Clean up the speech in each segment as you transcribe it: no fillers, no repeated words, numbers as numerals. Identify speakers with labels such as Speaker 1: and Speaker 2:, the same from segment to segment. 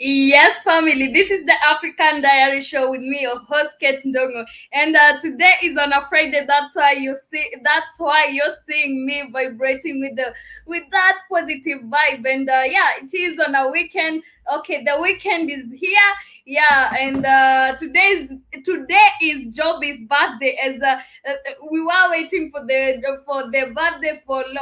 Speaker 1: Yes, family, this is the African Diary Show with me, your host, Kate Ndongo. And today is on a Friday. That's why you're seeing me vibrating with that positive vibe. And it is on a weekend. Okay, the weekend is here. Yeah, and today is Joby's birthday. As we were waiting for the birthday for a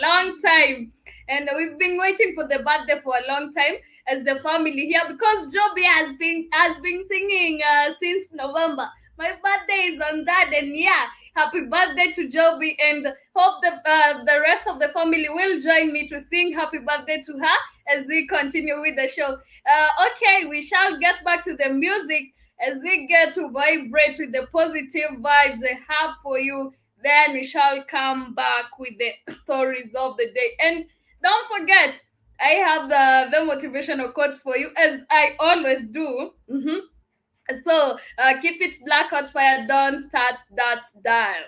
Speaker 1: long time. And we've been waiting for the birthday for a long time as the family here, because Joby has been singing since November. My birthday is on that, and yeah, happy birthday to Joby, and hope the rest of the family will join me to sing happy birthday to her as we continue with the show. Okay, we shall get back to the music as we get to vibrate with the positive vibes I have for you. Then we shall come back with the stories of the day. And don't forget, I have the motivational quote for you, as I always do. So keep it black hot fire, don't touch that dial.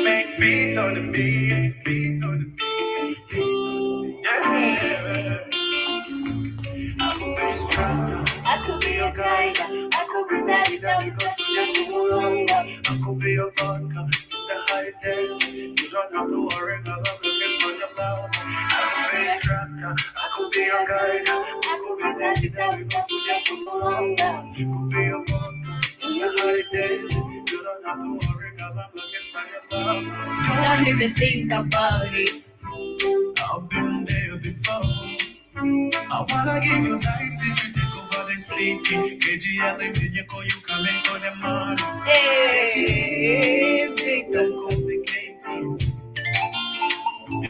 Speaker 1: Make beats on the beat. I could be your guide, I could be that down, I could be your vodka, the high days. You don't have to worry, I'm looking for your love. I could be your tractor, I could be your guide, I could be that down, I could be your vodka, the high days. You don't have to worry, I'm looking for your love. Don't even think about it. I've been there before. I wanna give you license, you take over the city. KGL, when you call, you coming for the money. Hey, don't complicate it.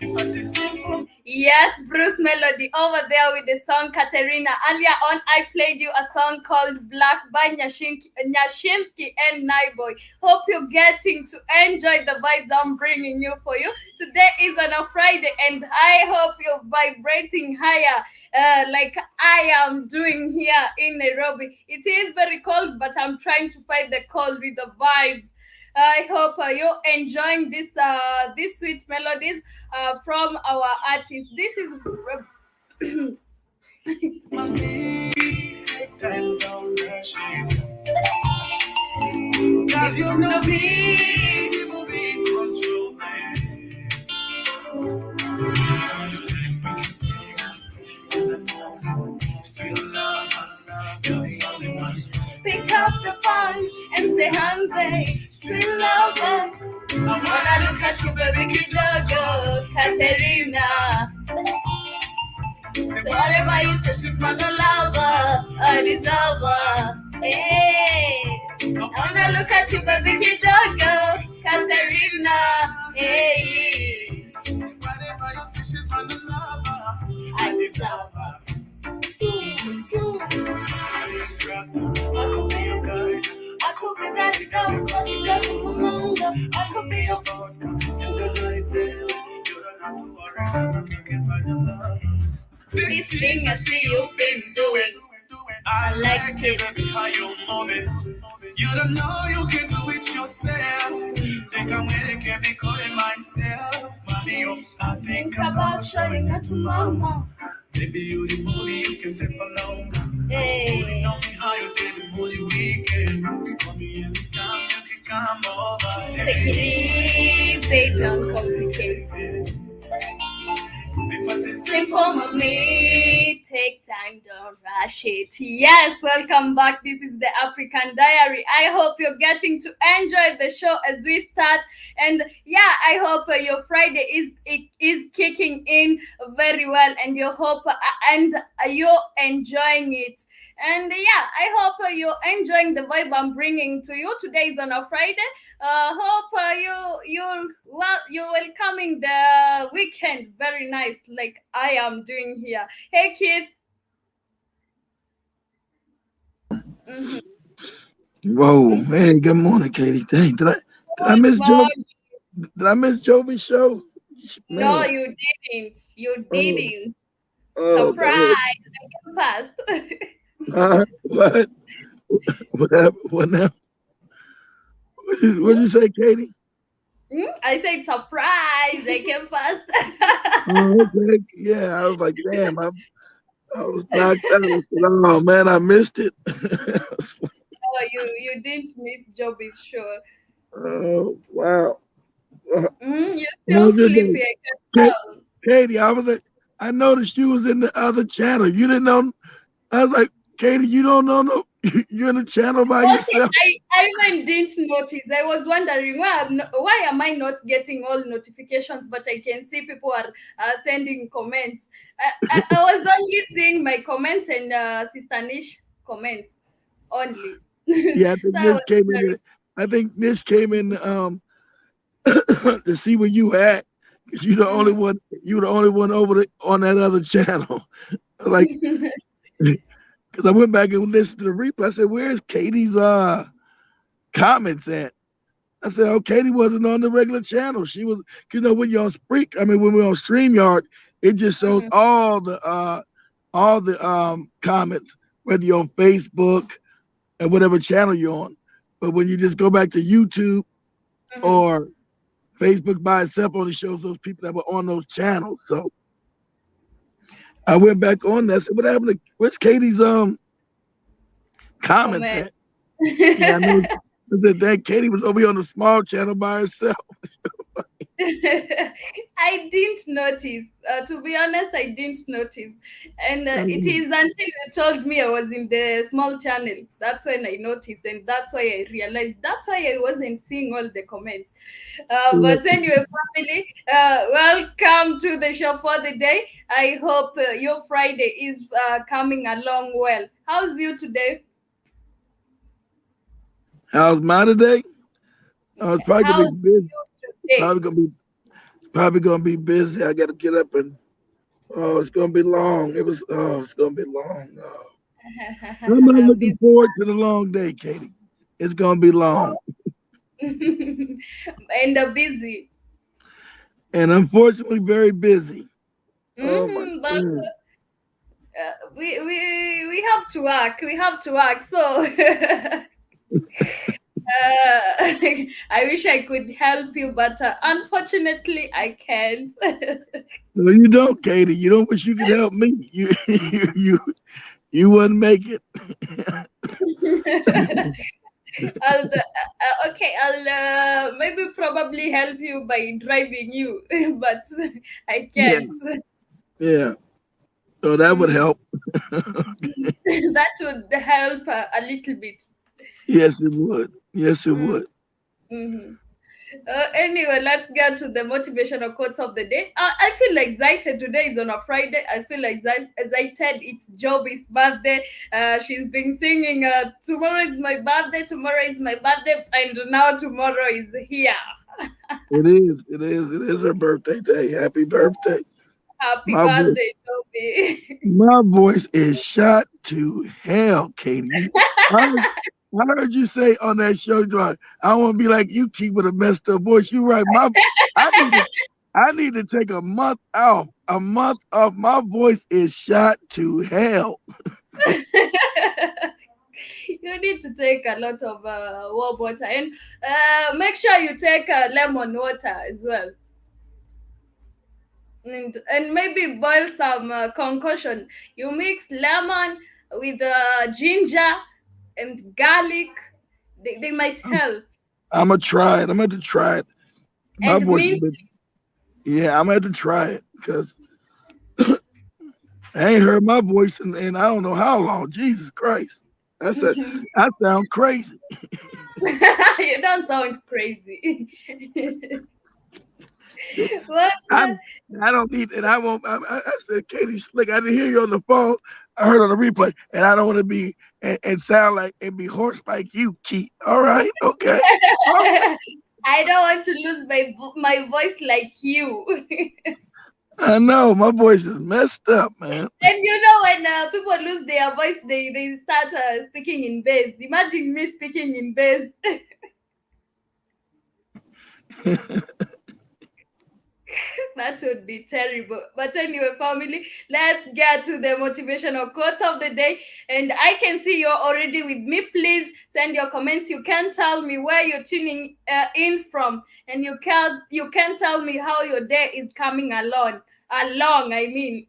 Speaker 1: If I say simple. Yes, Bruce Melody over there with the song Katerina. Earlier on, I played you a song called Black by Nyashinsky and Naiboy. Hope you're getting to enjoy the vibes I'm bringing you for you. Today is on a Friday, and I hope you're vibrating higher. Like I am doing here in Nairobi. It is very cold, but I'm trying to fight the cold with the vibes. I hope you're enjoying these sweet melodies from our artists. This is if you know me, you will be control me. Pick up the phone and say, Hanze, still love it. I wanna look at you, baby, kidogo, Katerina. So whatever you say, she's my lover, a dissolver. Hey, I wanna look at you, baby, Kidogo, Katerina. Hey, whatever you say, she's my lover, a dissolver. I could be that girl, but you got to longer. I could be your this thing I see you've been doing. I like it. How you moving. You don't know you can do it yourself. Think I'm waiting, can't be calling myself. Mommy, I think about showing up to mama. Maybe you the movie, you can stay for longer. Hey. You know me how you did the movie weekend. Call me anytime, you can come over. Take it easy, don't complicate it. Simple mommy, take time, don't rush it. Yes, welcome back. This is the African Diary. I hope you're getting to enjoy the show as we start. And yeah, I hope your Friday is kicking in very well, and you hope and you're enjoying it. And yeah, I hope you're enjoying the vibe I'm bringing to you. Today is on a Friday. Hope you're welcoming the weekend very nice, like I am doing here. Hey, kid. Mm-hmm.
Speaker 2: Whoa, hey, good morning, Katie. Dang, did I
Speaker 1: Good
Speaker 2: miss Joe?
Speaker 1: morning.
Speaker 2: Did I miss Jovi's show?
Speaker 1: No,
Speaker 2: Man,
Speaker 1: you didn't. You
Speaker 2: oh,
Speaker 1: didn't.
Speaker 2: oh, that
Speaker 1: Surprise!
Speaker 2: was
Speaker 1: Fast.
Speaker 2: what? What happened? What now? What'd you say, Katie?
Speaker 1: I said surprise. They came fast.
Speaker 2: Oh, okay, yeah. I was like, damn, I was knocked out. I said, oh man, I missed it.
Speaker 1: Oh, you didn't miss Joby's show.
Speaker 2: Oh wow.
Speaker 1: You're
Speaker 2: How
Speaker 1: still
Speaker 2: was your day?
Speaker 1: sleepy. I
Speaker 2: Ka-
Speaker 1: can tell.
Speaker 2: Katie, I noticed you was in the other channel. You didn't know. I was like, Katie, you don't know no. You're in the channel by
Speaker 1: Okay,
Speaker 2: yourself.
Speaker 1: I even didn't notice. I was wondering why am I not getting all notifications, but I can see people are sending comments. I was only seeing my comments and Sister Nish comments only.
Speaker 2: Yeah, I think
Speaker 1: So I
Speaker 2: Nish
Speaker 1: was
Speaker 2: came in.
Speaker 1: wondering.
Speaker 2: I think Nish came in to see where you at, because you the only
Speaker 1: Mhm.
Speaker 2: one. You the only one on that other channel. Like, because I went back and listened to the replay. I said, "Where's Katie's comments at?" I said, "Oh, Katie wasn't on the regular channel. She was, when you're on when we're on StreamYard, it just shows
Speaker 1: Mhm.
Speaker 2: all the comments, whether you're on Facebook and whatever channel you're on. But when you just go back to YouTube
Speaker 1: Mhm.
Speaker 2: or Facebook by itself, only shows those people that were on those channels. So I went back on that. I said, what happened to where's Katie's comments
Speaker 1: Comment.
Speaker 2: at? Yeah, I know that Katie was over here on the small channel by herself.
Speaker 1: I didn't notice. To be honest, I didn't notice. And it
Speaker 2: Um,
Speaker 1: is until you told me I was in the small channel. That's when I noticed, and that's why I realized. That's why I wasn't seeing all the comments.
Speaker 2: yeah.
Speaker 1: But anyway, family, welcome to the show for the day. I hope your Friday is coming along well. How's you today?
Speaker 2: How's mine today? It's probably gonna be
Speaker 1: How's
Speaker 2: busy.
Speaker 1: you
Speaker 2: Probably
Speaker 1: today?
Speaker 2: gonna be probably gonna be busy. I gotta get up and it's gonna be long. It's gonna be long. I'm not looking
Speaker 1: Busy.
Speaker 2: forward to the long day, Katie. It's gonna be long.
Speaker 1: And busy.
Speaker 2: And unfortunately very busy. Oh my
Speaker 1: But
Speaker 2: God.
Speaker 1: we have to work. We have to work. So I wish I could help you, but unfortunately I can't.
Speaker 2: No, you don't, Katie. You don't wish you could help me. You wouldn't make it.
Speaker 1: Okay, I'll maybe probably help you by driving you, but I
Speaker 2: Yeah,
Speaker 1: can't.
Speaker 2: yeah. So that would
Speaker 1: Mhm.
Speaker 2: help.
Speaker 1: That would help a little bit.
Speaker 2: Yes, it would. Yes, it would.
Speaker 1: Mm-hmm. Anyway, let's get to the motivational quotes of the day. I feel excited. Today is on a Friday. I feel excited. It's Joby's birthday. She's been singing, tomorrow is my birthday, tomorrow is my birthday, and now tomorrow is here.
Speaker 2: It is. It is. It is her birthday day. Happy birthday.
Speaker 1: Happy
Speaker 2: My voice,
Speaker 1: birthday, Joby.
Speaker 2: my voice is shot to hell, Katie. I heard, I heard you say on that show, John, I want to be like you, keep with a messed up voice. You right. I need to, I need to take a month off. A month off. My voice is shot to hell.
Speaker 1: You need to take a lot of warm water, and make sure you take lemon water as well, and maybe boil some concoction. You mix lemon with ginger and garlic. They might help.
Speaker 2: I'm gonna try it. I'm gonna try it. My
Speaker 1: And
Speaker 2: voice is
Speaker 1: mint.
Speaker 2: been, yeah. I'm gonna have to try it because I ain't heard my voice in I don't know how long. Jesus Christ. That's a I sound crazy.
Speaker 1: You don't sound crazy. What?
Speaker 2: I I don't need and I won't I said Katie Slick, I didn't hear you on the phone. I heard on the replay and I don't want to be and sound like and be hoarse like you, Keith. All right, okay. All
Speaker 1: I don't want to lose my voice like you.
Speaker 2: I know my voice is messed up, man.
Speaker 1: And you know, when people lose their voice, they start speaking in bass. Imagine me speaking in bass. That would be terrible. But anyway, family, let's get to the motivational quotes of the day. And I can see you're already with me. Please send your comments. You can tell me where you're tuning in from, and you can tell me how your day is coming along. Along, I mean.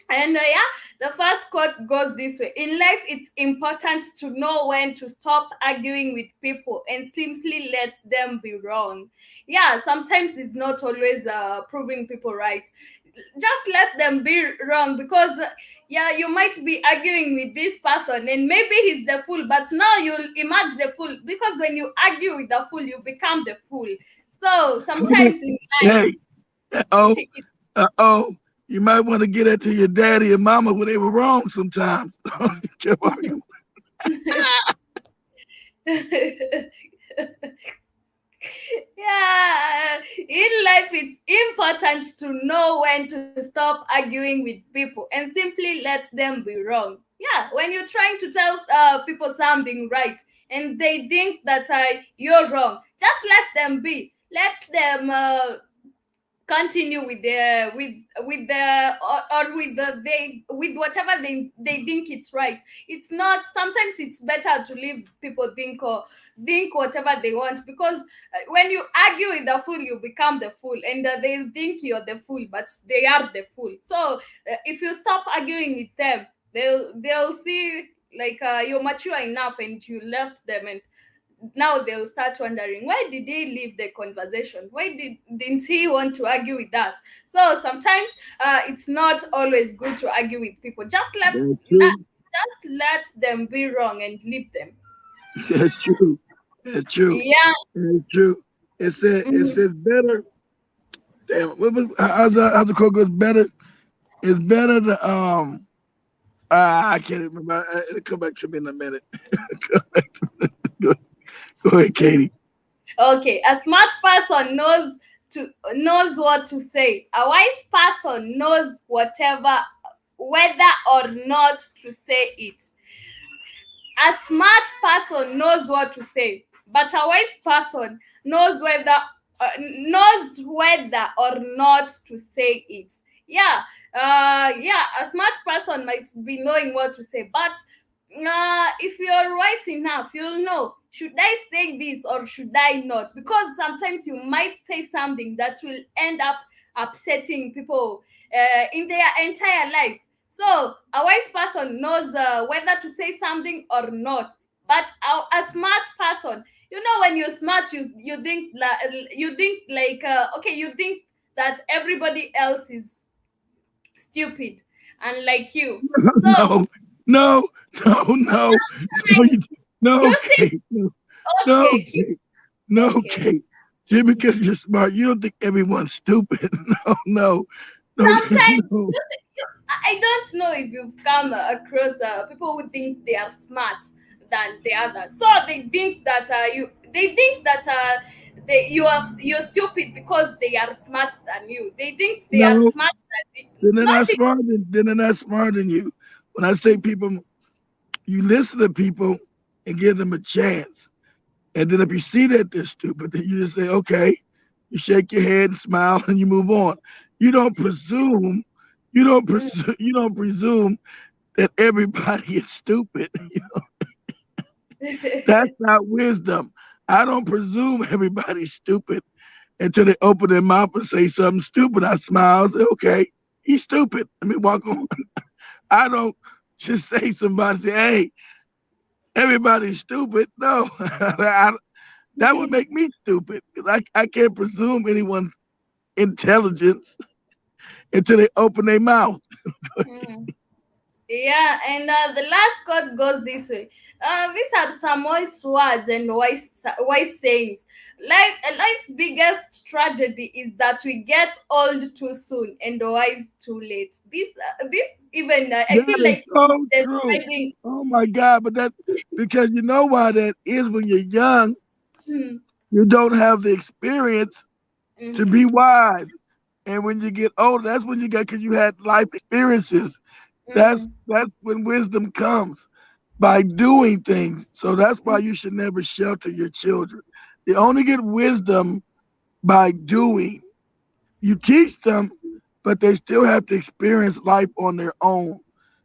Speaker 1: And yeah, the first quote goes this way: in life, it's important to know when to stop arguing with people and simply let them be wrong. Yeah, sometimes it's not always proving people right. Just let them be wrong, because yeah, you might be arguing with this person and maybe he's the fool, but now you'll emerge the fool, because when you argue with the fool, you become the fool. So sometimes in life,
Speaker 2: Hey, oh,
Speaker 1: it,
Speaker 2: oh, you might want to get that to your daddy and mama when they were wrong sometimes. Keep arguing.
Speaker 1: it Yeah, in life, it's important to know when to stop arguing with people and simply let them be wrong. Yeah, when you're trying to tell people something right and they think that you're wrong, just let them be. Let them continue with the or with the they with whatever they think it's right. It's not, sometimes it's better to leave people think whatever they want, because when you argue with the fool, you become the fool, and they think you're the fool, but they are the fool. So if you stop arguing with them, they'll see, like, you're mature enough and you left them, and now they'll start wondering, why did he leave the conversation? Didn't he want to argue with us? So sometimes it's not always good to argue with people.
Speaker 2: That's true.
Speaker 1: Just let them be wrong and leave them.
Speaker 2: That's true. That's true.
Speaker 1: Yeah.
Speaker 2: That's true. It
Speaker 1: Mhm.
Speaker 2: says better. Damn, how's the quote goes better? It's better to I can't remember. It'll come back to me in a minute. go, go ahead, Katie.
Speaker 1: Okay, a smart person knows what to say. A wise person knows whether or not to say it. A smart person knows what to say, but a wise person knows whether or not to say it. Yeah, yeah. A smart person might be knowing what to say, but if you're wise enough, you'll know, should I say this or should I not? Because sometimes you might say something that will end up upsetting people in their entire life. So a wise person knows whether to say something or not. But a smart person, when you're smart, you think like okay, you think that everybody else is stupid, unlike you. So
Speaker 2: No, no, no, no, no,
Speaker 1: you
Speaker 2: no,
Speaker 1: see,
Speaker 2: Kate, no, no,
Speaker 1: okay,
Speaker 2: Kate, no,
Speaker 1: okay.
Speaker 2: Kate. Just because you're smart, you don't think everyone's stupid. No, no, no,
Speaker 1: Sometimes
Speaker 2: no.
Speaker 1: I don't know if you've come across people who think they are smart than the others. So they think that they think that you're stupid because they are smart than you. They think they are
Speaker 2: No,
Speaker 1: smart than
Speaker 2: then they're
Speaker 1: not
Speaker 2: not smarter than then they're not smarter than you. When I say people, you listen to people and give them a chance. And then if you see that they're stupid, then you just say, okay, you shake your head and smile and you move on. You don't presume,
Speaker 1: mm,
Speaker 2: you don't presume that everybody is stupid. That's not wisdom. I don't presume everybody's stupid until they open their mouth and say something stupid. I smile and say, okay, he's stupid. Let me walk on. I don't just say somebody say, hey, everybody's stupid. No, that would make me stupid because I can't presume anyone's intelligence until they open their mouth.
Speaker 1: mm. Yeah, and the last quote goes this way. These are some wise words and wise sayings. Life's biggest tragedy is that we get old too soon and wise too late. This even I
Speaker 2: That
Speaker 1: feel
Speaker 2: is
Speaker 1: like
Speaker 2: so true.
Speaker 1: describing.
Speaker 2: Oh my God. But that because you know why that is when you're young,
Speaker 1: Mm,
Speaker 2: you don't have the experience to
Speaker 1: mm-hmm,
Speaker 2: be wise. And when you get older, that's when you got because you had life experiences. That's
Speaker 1: mm,
Speaker 2: that's when wisdom comes by doing things. So that's why you should never shelter your children. They only get wisdom by doing. You teach them, but they still have to experience life on their own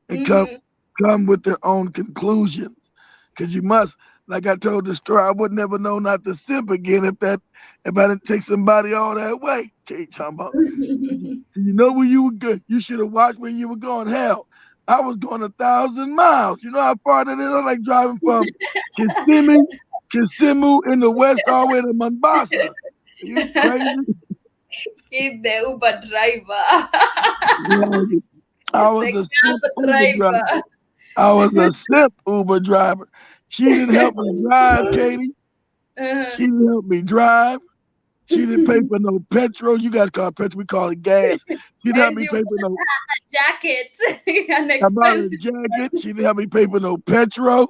Speaker 2: and
Speaker 1: mm-hmm.
Speaker 2: come with their own conclusions. Because you must, like I told the story, I would never know not to simp again if I didn't take somebody all that way. Okay, talking about you know where you were good. You should have watched where you were going. Hell, I was going 1,000 miles. You know how far that is? I like driving from Kissimmee, Kissimmee in the west all the way to Mombasa. Are you crazy?
Speaker 1: He's the Uber driver,
Speaker 2: Yeah, I was
Speaker 1: the
Speaker 2: a
Speaker 1: cab
Speaker 2: simp Uber driver.
Speaker 1: driver.
Speaker 2: I was a simp Uber driver. She didn't help me drive, Katie.
Speaker 1: Uh-huh.
Speaker 2: She didn't help me drive. She didn't pay for no petrol. You guys call it petrol. We call it gas. She didn't help
Speaker 1: And
Speaker 2: me
Speaker 1: you
Speaker 2: pay for no.
Speaker 1: jacket, an
Speaker 2: I bought a
Speaker 1: expensive.
Speaker 2: jacket. She didn't help me pay for no petrol.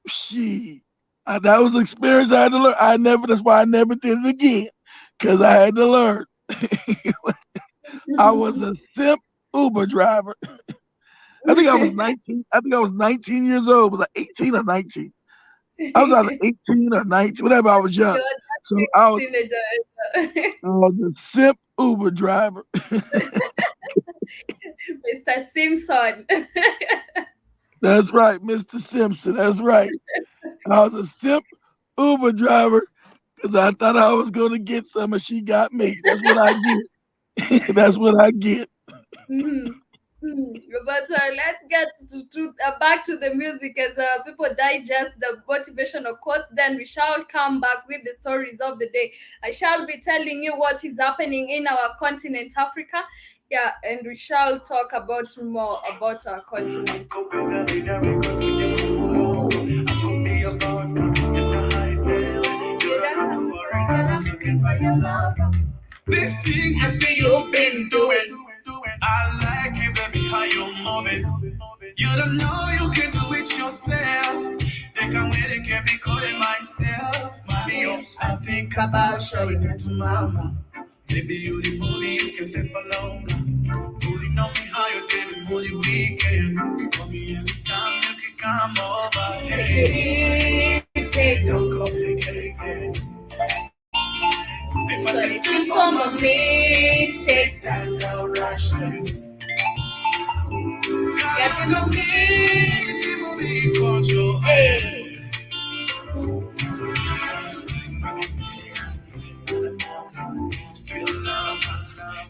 Speaker 2: She. That was an experience I had to learn. I never. That's why I never did it again, cause I had to learn. I was a simp Uber driver. I think I was 19. I think I was 19 years old. Was I 18 or 19? I was either 18 or 19, whatever. I was young.
Speaker 1: You're
Speaker 2: So
Speaker 1: just a teenager.
Speaker 2: I was a simp Uber driver.
Speaker 1: Mr. Simpson.
Speaker 2: That's right, Mr. Simpson. That's right. I was a simp Uber driver because I thought I was going to get some and she got me. That's what I get. That's what I get.
Speaker 1: Mhm. Mhm. But let's get back to the music as people digest the motivational quote. Then we shall come back with the stories of the day. I shall be telling you what is happening in our continent, Africa. Yeah, and we shall talk about more about our continent. You don't have to worry, girl, I'm looking for your love. These things I see you've been doing. I like it, baby, how you moving. You don't know you can do it yourself. They can wait, they can be calling myself. Mommy, oh, I think about showing it to mama. Maybe you the movie, you can stay for longer. Booty know me how you did it, booty weekend. Call me anytime, you can come over. Take it easy, don't complicate it. Before the simple mommy, take time, don't rush it. Get to know me, people be control. Hey. Sweet love,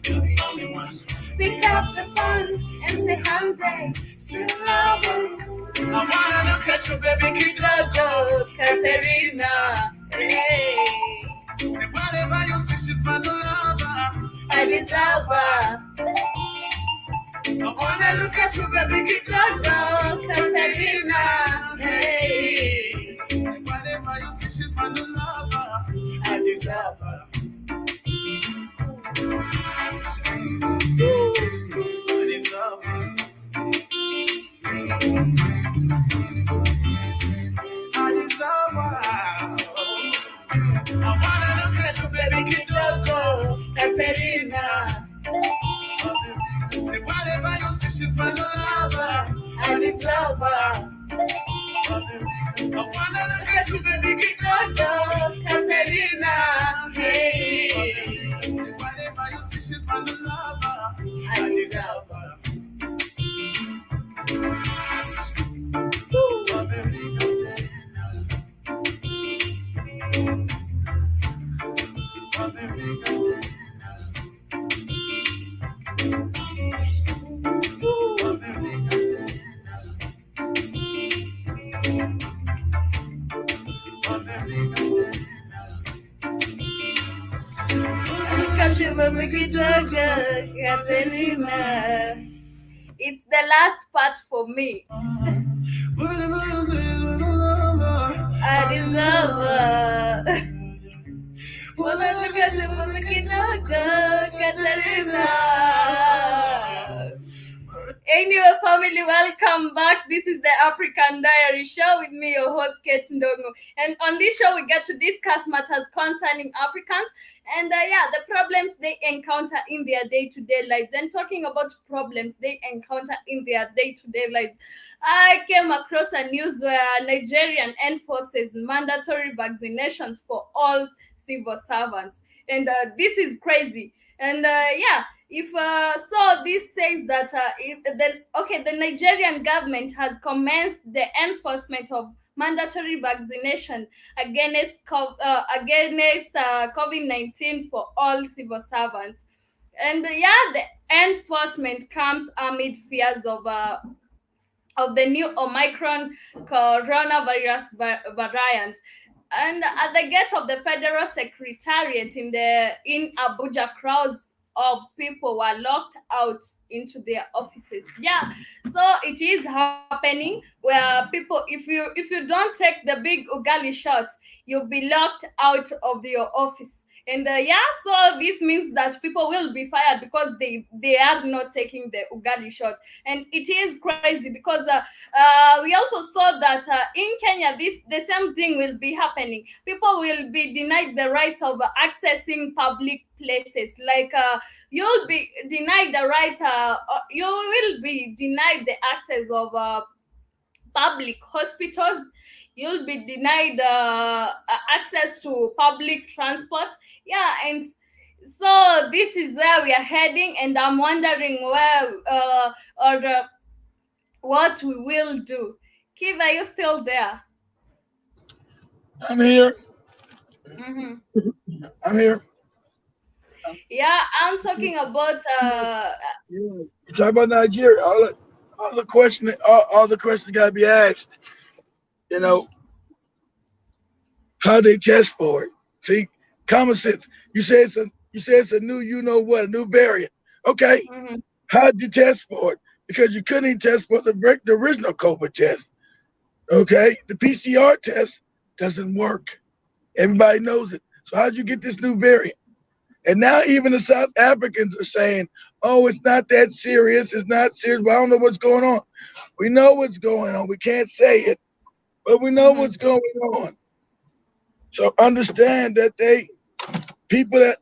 Speaker 1: you're the only one. Pick up the phone and say Hyundai, sweet lover. I wanna look at you, baby, Kidogo, Katerina. Hey. Say whatever you say, she's my lover. I deserve her. I wanna look at you, baby, Kidogo, Katerina. Hey. Say whatever you say, she's my lover. I deserve over. Look at you, baby, Kitoto, Katerina. Hey,
Speaker 3: Whatever you see, she's my lover.
Speaker 1: I deserve her. Look at you, baby, Kitoto, Katerina. It's the last part for me.
Speaker 3: Whatever you see, she's my lover.
Speaker 1: I deserve her. Woman, look at you, baby, Kitoto, Katerina. Anyway, family, welcome back. This is the African Diary Show with me, your host, Kate Ndongo. And on this show, we get to discuss matters concerning Africans and, the problems they encounter in their day-to-day lives. And talking about problems they encounter in their day-to-day lives, I came across a news where Nigerian enforces mandatory vaccinations for all civil servants. And this is crazy. And if so this says that the Nigerian government has commenced the enforcement of mandatory vaccination against COVID-19 for all civil servants. And the enforcement comes amid fears of the new Omicron coronavirus variant. And at the gate of the Federal Secretariat in Abuja, crowds of people were locked out into their offices. Yeah, so it is happening where people, if you don't take the big ugali shots, you'll be locked out of your office. And so this means that people will be fired because they are not taking the ugali shot. And it is crazy because we also saw that in Kenya the same thing will be happening. People will be denied the rights of accessing public places. Like you'll be denied the right. You will be denied the access of public hospitals. You'll be denied access to public transport. Yeah, and so this is where we are heading, and I'm wondering where or what we will do. Kiva, are you still there?
Speaker 2: I'm here.
Speaker 1: Mm-hmm.
Speaker 2: I'm here.
Speaker 1: Yeah, I'm talking about
Speaker 2: You talk about Nigeria. All the questions got to be asked. You know, how they test for it. See, common sense. You say it's a new, a new variant. Okay,
Speaker 1: mhm,
Speaker 2: how'd you test for it? Because you couldn't even test for the original COVID test. Okay, the PCR test doesn't work. Everybody knows it. So how'd you get this new variant? And now even the South Africans are saying, "Oh, it's not that serious. It's not serious. But I don't know what's going on." We know what's going on. We can't say it, but we know
Speaker 1: mhm,
Speaker 2: what's going on. So understand that people that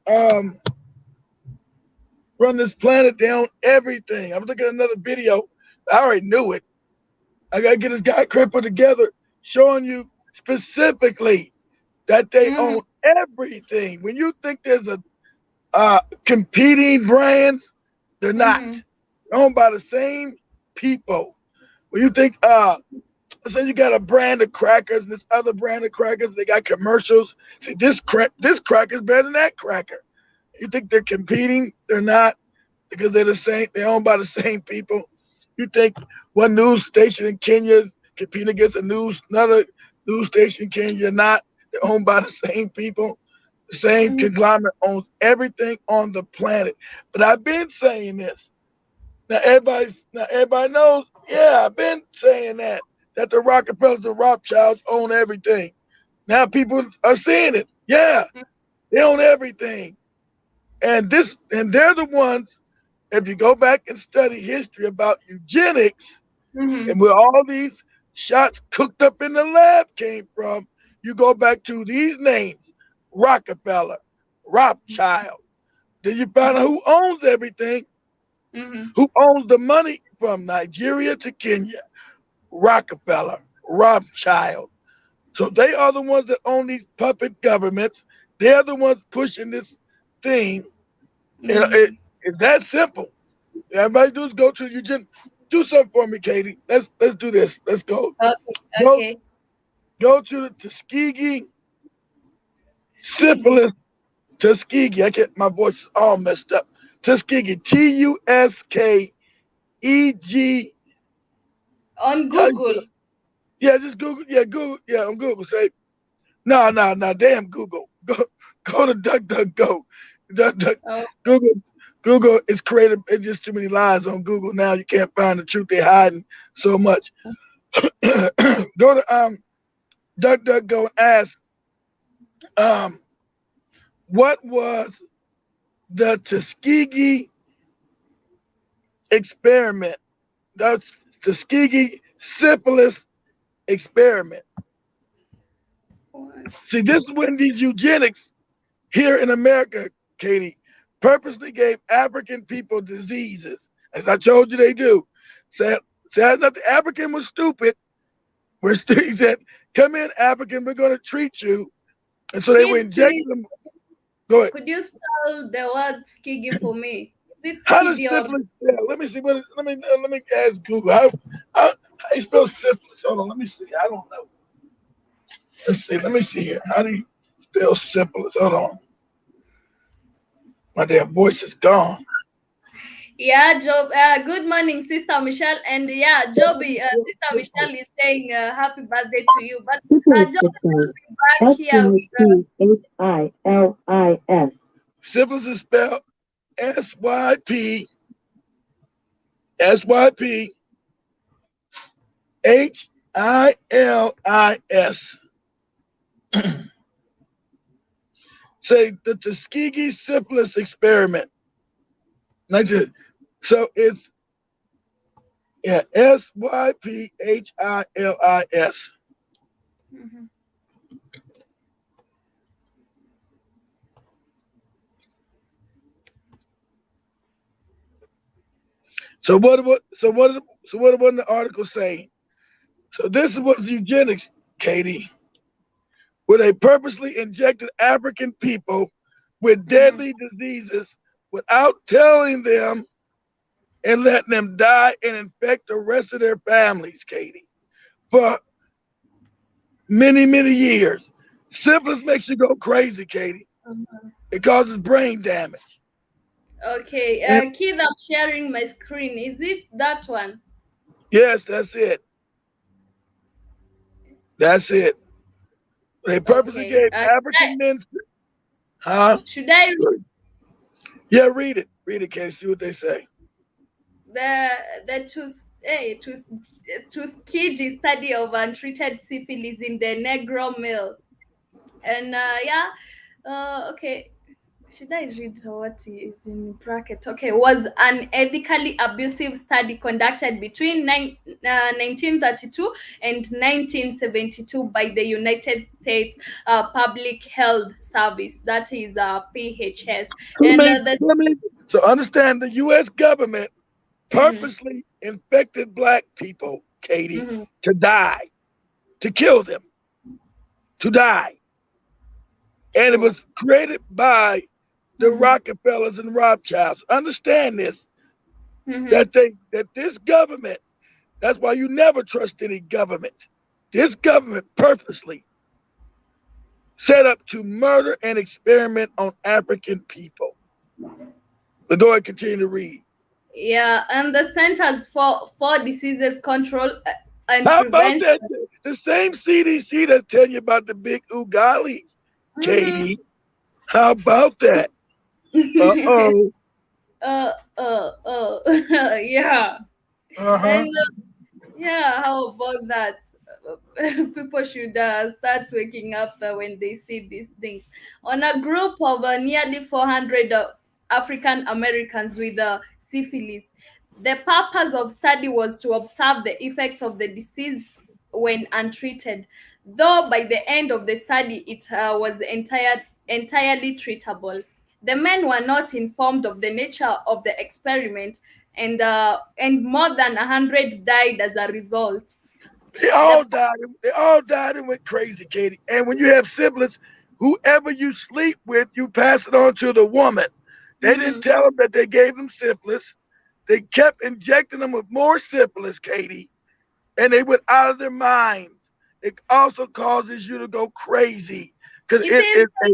Speaker 2: run this planet, they own everything. I'm looking at another video. I already knew it. I gotta get this guy crippled together, showing you specifically that they
Speaker 1: mhm,
Speaker 2: own everything. When you think there's a competing brands, they're not.
Speaker 1: mhm,
Speaker 2: They're owned by the same people. When you think let's say you got a brand of crackers and this other brand of crackers, they got commercials. See, this cracker's better than that cracker. You think they're competing? They're not, because they're the same. They're owned by the same people. You think one news station in Kenya is competing against another news station in Kenya? Not. They're owned by the same people. The same
Speaker 1: mhm,
Speaker 2: conglomerate owns everything on the planet. But I've been saying this. Now everybody knows. Yeah, I've been saying that the Rockefellers and Rothschilds own everything. Now people are seeing it. Yeah, they own everything. And they're the ones, if you go back and study history about eugenics
Speaker 1: mhm,
Speaker 2: and where all these shots cooked up in the lab came from, you go back to these names: Rockefeller, Rothschild. Then you find out who owns everything,
Speaker 1: mhm,
Speaker 2: who owns the money from Nigeria to Kenya, Rockefeller, Rothschild. So they are the ones that own these puppet governments. They're the ones pushing this thing. And
Speaker 1: Mm-hmm.
Speaker 2: it's that simple. Everybody do is go to Eugene. Do something for me, Katie. Let's do this. Let's go.
Speaker 1: Okay,
Speaker 2: Go
Speaker 1: okay.
Speaker 2: go to the Tuskegee
Speaker 1: Skiggy.
Speaker 2: syphilis. Tuskegee. I get my voice is all messed up. Tuskegee. Tuskegee.
Speaker 1: On
Speaker 2: How you spell it?
Speaker 1: Google.
Speaker 2: Yeah, just Google. Yeah, Google. Yeah, on Google. Say no. Damn Google. Go to DuckDuckGo. Duck.
Speaker 1: Oh,
Speaker 2: Google. Google is created. It's just too many lies on Google now. You can't find the truth. They're hiding so much. Go to DuckDuckGo and ask um what was the Tuskegee experiment? That's Tuskegee syphilis experiment.
Speaker 1: what?
Speaker 2: See, this is when these eugenics here in America, Katie, purposely gave African people diseases, as I told you they do. Said that the African was stupid. He said, "Come in, African. We're going to treat you." And so they were
Speaker 1: Kid,
Speaker 2: injecting
Speaker 1: please,
Speaker 2: them. Go ahead.
Speaker 1: could you spell the word skiggy for me? Is it
Speaker 2: How does
Speaker 1: skiddy or
Speaker 2: syphilis spell? Let me see. Let me ask Google. How you spell syphilis? Hold on. Let me see. I don't know. Let's see. Let me see here. How do you spell syphilis? Hold on. My damn voice is gone.
Speaker 1: yeah, Job. Good morning, Sister Michelle. And yeah, Joby, Sister Michelle is saying happy birthday to you. But
Speaker 4: Syphilis
Speaker 1: Job
Speaker 4: systems.
Speaker 1: will be back here with
Speaker 4: Syphilis.
Speaker 2: Syphilis is spelled Syphilis. Say the Tuskegee syphilis experiment. So it's Syphilis.
Speaker 1: Mhm.
Speaker 2: So what was the article saying? So this was eugenics, Katie, where they purposely injected African people with
Speaker 1: Mhm.
Speaker 2: deadly diseases without telling them and letting them die and infect the rest of their families, Katie, for many years. Syphilis makes you go crazy, Katie.
Speaker 1: Mhm.
Speaker 2: It causes brain damage.
Speaker 1: Okay,
Speaker 2: And
Speaker 1: kid, I'm sharing my screen. Is it that one?
Speaker 2: yes, that's it. That's it. They purposely
Speaker 1: Okay.
Speaker 2: gave African men, huh?
Speaker 1: Should I read
Speaker 2: Yeah, read it. Read it, Katie. See what they say.
Speaker 1: the Tuskegee study of untreated syphilis in the Negro male? And yeah, okay. Should I read what is in bracket? Okay, was an ethically abusive study conducted between 1932 and 1972 by the United States Public Health Service, that is PHS. And the
Speaker 2: So understand the U.S. government
Speaker 1: mhm,
Speaker 2: purposely infected black people, Katie,
Speaker 1: mhm,
Speaker 2: to die, to kill them, to die. And it
Speaker 1: true.
Speaker 2: was created by the
Speaker 1: Mm-hmm,
Speaker 2: Rockefellers and Rothschilds. Understand this,
Speaker 1: mm-hmm.
Speaker 2: that this government, that's why you never trust any government. This government purposely set up to murder and experiment on African people. But go ahead, continue to read.
Speaker 1: Yeah, and the Centers for Diseases Control and
Speaker 2: How about
Speaker 1: Prevention.
Speaker 2: that? The same CDC that's telling you about the big ugali,
Speaker 1: Mm-hmm.
Speaker 2: Katie. How about that? Uh oh.
Speaker 1: Yeah.
Speaker 2: Uh huh.
Speaker 1: And yeah, how about that? People should start waking up when they see these things. On a group of nearly 400 African Americans with syphilis, the purpose of study was to observe the effects of the disease when untreated. Though by the end of the study, it was entirely treatable. The men were not informed of the nature of the experiment, and more than 100 died as a result.
Speaker 2: They
Speaker 1: The
Speaker 2: all died. They all died and went crazy, Katie. And when you have siblings, whoever you sleep with, you pass it on to the woman. They didn't
Speaker 1: mhm.
Speaker 2: tell them that they gave them syphilis. They kept injecting them with more syphilis, Katie, and they went out of their minds. It also causes you to go crazy because
Speaker 1: It is like,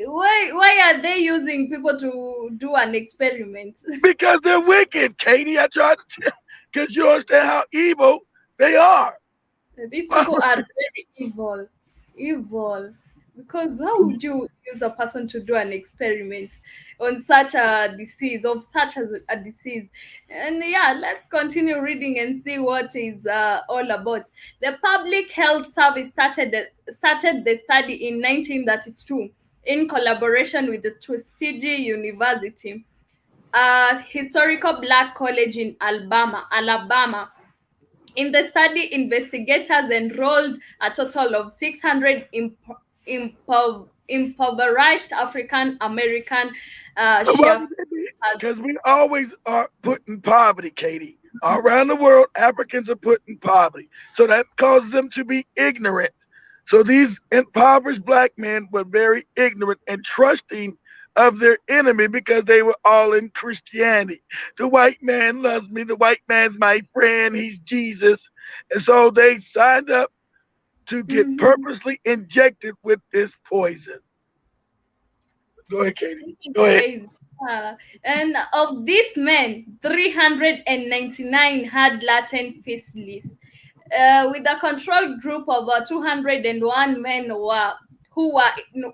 Speaker 1: why are they using people to do an experiment?
Speaker 2: because they're wicked, Katie. I tried to tell because you understand how evil they are.
Speaker 1: These people are very evil, evil. Because how would you use a person to do an experiment on such a disease, of such as a disease? And yeah, let's continue reading and see what is all about. The Public Health Service started the study in 1932 in collaboration with the Tuskegee University, a historical black college in Alabama. In the study, investigators enrolled a total of 600 impoverished African American
Speaker 2: Why
Speaker 1: sharecroppers.
Speaker 2: would they be? Because we always are put in poverty, Katie. Around the world, Africans are put in poverty. So that causes them to be ignorant. So these impoverished black men were very ignorant and trusting of their enemy because they were all in Christianity. The white man loves me. The white man's my friend. He's Jesus. And so they signed up to get
Speaker 1: Mhm.
Speaker 2: purposely injected with this poison. Go ahead, Katie.
Speaker 1: This is
Speaker 2: Go ahead.
Speaker 1: crazy. Uh, and of these men, 399 had latent syphilis, with a control group of 201 men who were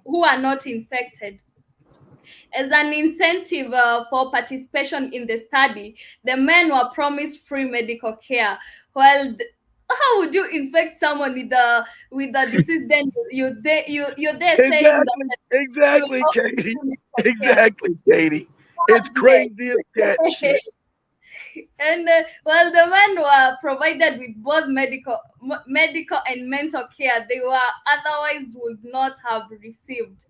Speaker 1: who are not infected. As an incentive for participation in the study, the men were promised free medical care. While how would you infect someone with the disease? Then you're there saying
Speaker 2: Exactly,
Speaker 1: that you
Speaker 2: exactly,
Speaker 1: offer
Speaker 2: Katie.
Speaker 1: free medical care.
Speaker 2: Exactly, Katie. It's
Speaker 1: Madness.
Speaker 2: crazy as that shit.
Speaker 1: And while the men were provided with both medical and mental care, they were otherwise would not have received.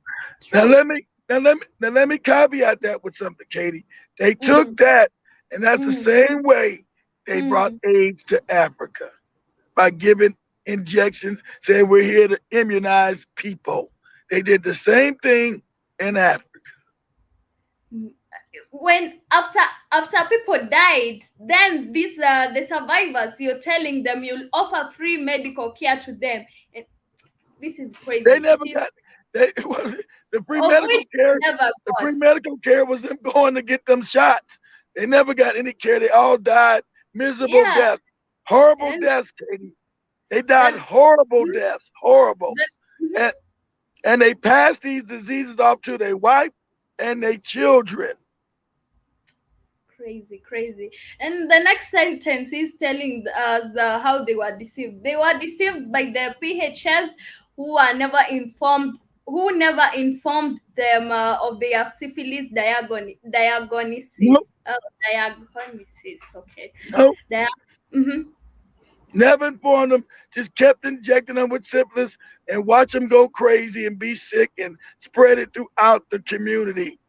Speaker 2: Now
Speaker 1: True.
Speaker 2: let me caveat that with something, Katie. They took
Speaker 1: Mm,
Speaker 2: that, and that's the
Speaker 1: mm,
Speaker 2: same way they brought
Speaker 1: mm.
Speaker 2: AIDS to Africa by giving injections, saying we're here to immunize people. They did the same thing in Africa.
Speaker 1: When after people died, then these the survivors, you're telling them you'll offer free medical care to them. And this is
Speaker 2: They
Speaker 1: crazy. It
Speaker 2: never
Speaker 1: is,
Speaker 2: got they the free
Speaker 1: of which
Speaker 2: medical care.
Speaker 1: we never
Speaker 2: The free
Speaker 1: got.
Speaker 2: medical care was them going to get them shots. They never got any care. They all died miserable
Speaker 1: Yeah.
Speaker 2: deaths, horrible
Speaker 1: And
Speaker 2: deaths, Katie. They died
Speaker 1: then
Speaker 2: horrible
Speaker 1: mhm,
Speaker 2: deaths, horrible.
Speaker 1: then
Speaker 2: And
Speaker 1: mhm,
Speaker 2: and they passed these diseases off to their wife and their children.
Speaker 1: crazy, crazy. And the next sentence is telling us how they were deceived. They were deceived by the PHS, who are never informed, who never informed them of their syphilis diagnosis.
Speaker 2: Nope,
Speaker 1: Diagnosis, okay.
Speaker 2: nope.
Speaker 1: Dia- mhm.
Speaker 2: Never informed them. Just kept injecting them with syphilis and watch them go crazy and be sick and spread it throughout the community.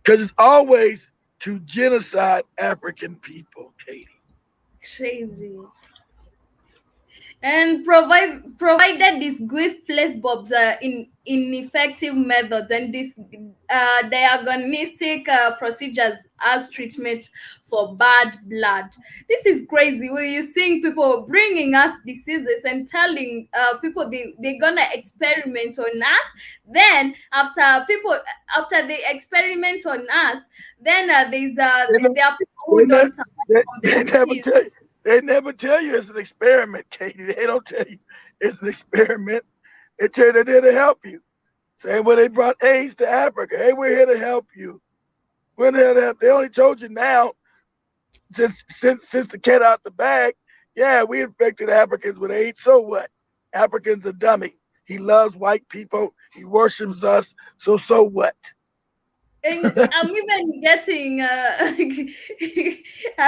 Speaker 2: Because it's always to genocide African people, Katie.
Speaker 1: Crazy. And provided these guist placebobs in ineffective methods and these diagnostic procedures as treatment for bad blood. This is crazy. Where you're seeing people bringing us diseases and telling people they're gonna experiment on us. Then after they experiment on us, then
Speaker 2: They,
Speaker 1: there are people
Speaker 2: they,
Speaker 1: who
Speaker 2: never,
Speaker 1: don't survive
Speaker 2: they,
Speaker 1: from the
Speaker 2: they never
Speaker 1: disease.
Speaker 2: tell you. They never tell you it's an experiment, Katie. They don't tell you it's an experiment. They tell you they're there to help you. Same way they brought AIDS to Africa. Hey, we're here to help you. We're here to help. They only told you now, since the cat out the bag. Yeah, we infected Africans with AIDS. So what? Africans are dummy. He loves white people. He worships us. So what?
Speaker 1: And I'm even getting I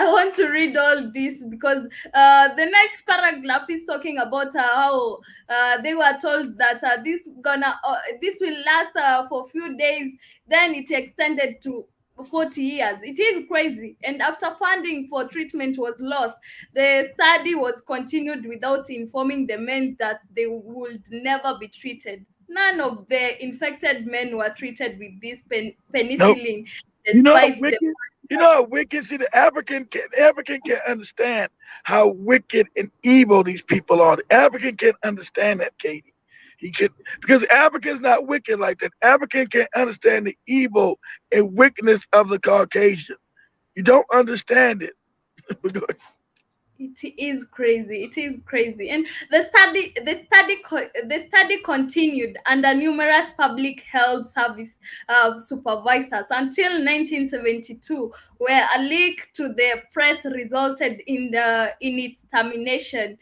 Speaker 1: want to read all this because the next paragraph is talking about how they were told that this will last for a few days, then it extended to 40 years. It is crazy. And after funding for treatment was lost, the study was continued without informing the men that they would never be treated. None of the infected men were treated with this
Speaker 2: Nope.
Speaker 1: penicillin,
Speaker 2: You know how
Speaker 1: despite the.
Speaker 2: wicked. You know how wicked. See, the African can understand how wicked and evil these people are. The African can understand that, Katie. He can because the African's not wicked like that. African can understand the evil and wickedness of the Caucasian. You don't understand it.
Speaker 1: It is crazy. It is crazy, and the study continued under numerous public health service supervisors until 1972, where a leak to the press resulted in its termination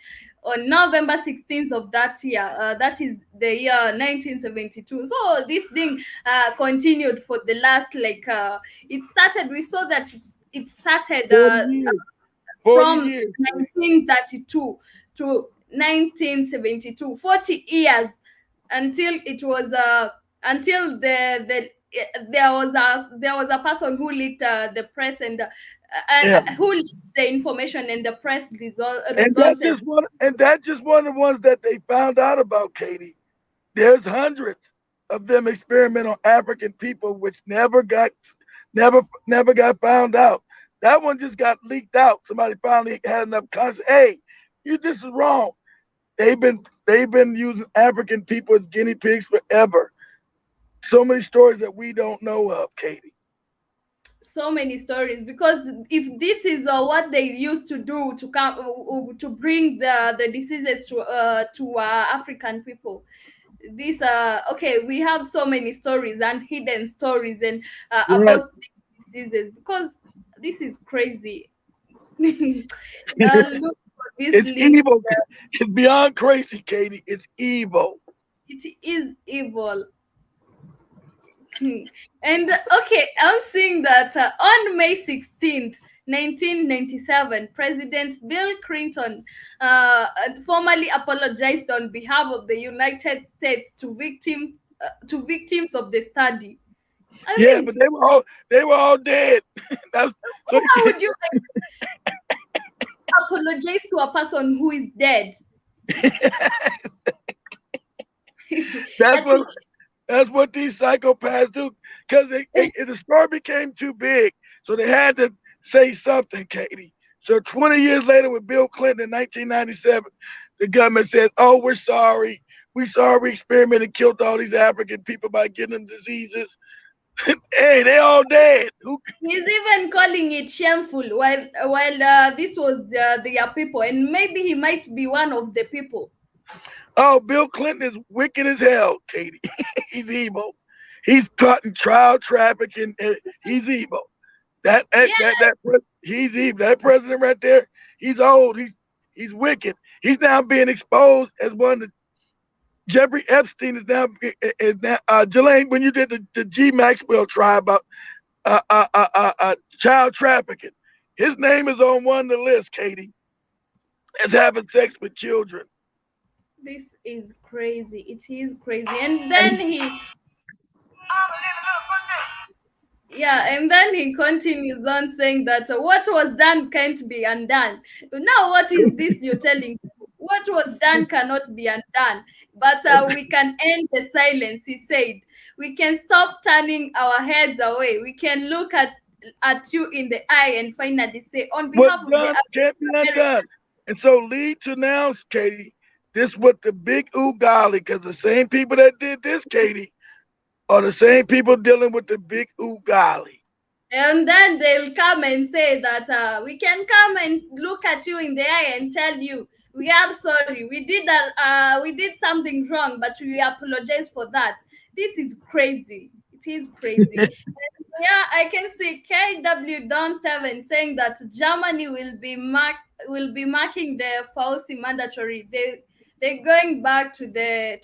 Speaker 1: on November 16th of that year. That is the year 1972. So this thing continued for the last it started. We saw that it started
Speaker 2: 40 years. 40
Speaker 1: from
Speaker 2: years.
Speaker 1: 1932 to 1972, 40 years until it was until there was a person who leaked the press
Speaker 2: Yeah.
Speaker 1: and who leaked the information, and the press
Speaker 2: And that's
Speaker 1: resulted.
Speaker 2: just one. And that's just one of the ones that they found out about, Katie. There's hundreds of them experiment on African people, which never got found out. That one just got leaked out. Somebody finally had enough conscience. Hey, this is wrong. They've been using African people as guinea pigs forever. So many stories that we don't know of, Katie.
Speaker 1: So many stories, because if this is what they used to do to come to bring the diseases to African people, these okay, we have so many stories and hidden stories and
Speaker 2: Yes,
Speaker 1: about these diseases, because this is crazy. Look for this
Speaker 2: it's
Speaker 1: link.
Speaker 2: evil. It's beyond crazy, Katie. It's evil.
Speaker 1: It is evil. And okay, I'm seeing that on May 16th, 1997, President Bill Clinton formally apologized on behalf of the United States to victims of the study. I
Speaker 2: Yeah, but
Speaker 1: mean,
Speaker 2: they were all dead. That's so you
Speaker 1: how
Speaker 2: can't.
Speaker 1: would you apologize to a person who is dead?
Speaker 2: That's
Speaker 1: That you,
Speaker 2: what that's what these psychopaths do. Because the story became too big, so they had to say something, Katie. So 20 years later, with Bill Clinton in 1997, the government said, "Oh, we're sorry. We sorry we experimented and killed all these African people by giving them diseases. Hey, they all dead. Who?
Speaker 1: he's even calling it shameful, while this was their people, and maybe he might be one of the people.
Speaker 2: Oh, Bill Clinton is wicked as hell, Katie. He's evil. He's caught in child trafficking. He's evil. He's evil. That president right there, he's old. He's wicked. He's now being exposed as one of the Jeffrey Epstein is now Jelaine, when you did the G Maxwell trial about child trafficking. His name is on one of the list, Katie, as having sex with children.
Speaker 1: This is crazy. It is crazy. And then he continues on saying that what was done can't be undone. Now, what is this you're telling? What was done cannot be undone, but we can end the silence. He said, we can stop turning our heads away. We can look at you in the eye and finally say, on
Speaker 2: What's
Speaker 1: behalf of the
Speaker 2: done can't be
Speaker 1: African
Speaker 2: undone. And so lead to now, Katie, this what the big Ugali, because the same people that did this, Katie, are the same people dealing with the big Ugali.
Speaker 1: and then they'll come and say that we can come and look at you in the eye and tell you we are sorry, we did something wrong, but we apologize for that. This is crazy. It is crazy. Yeah, I can see KW Don 7 saying that Germany will be marking the Fauci mandatory. They're going back to their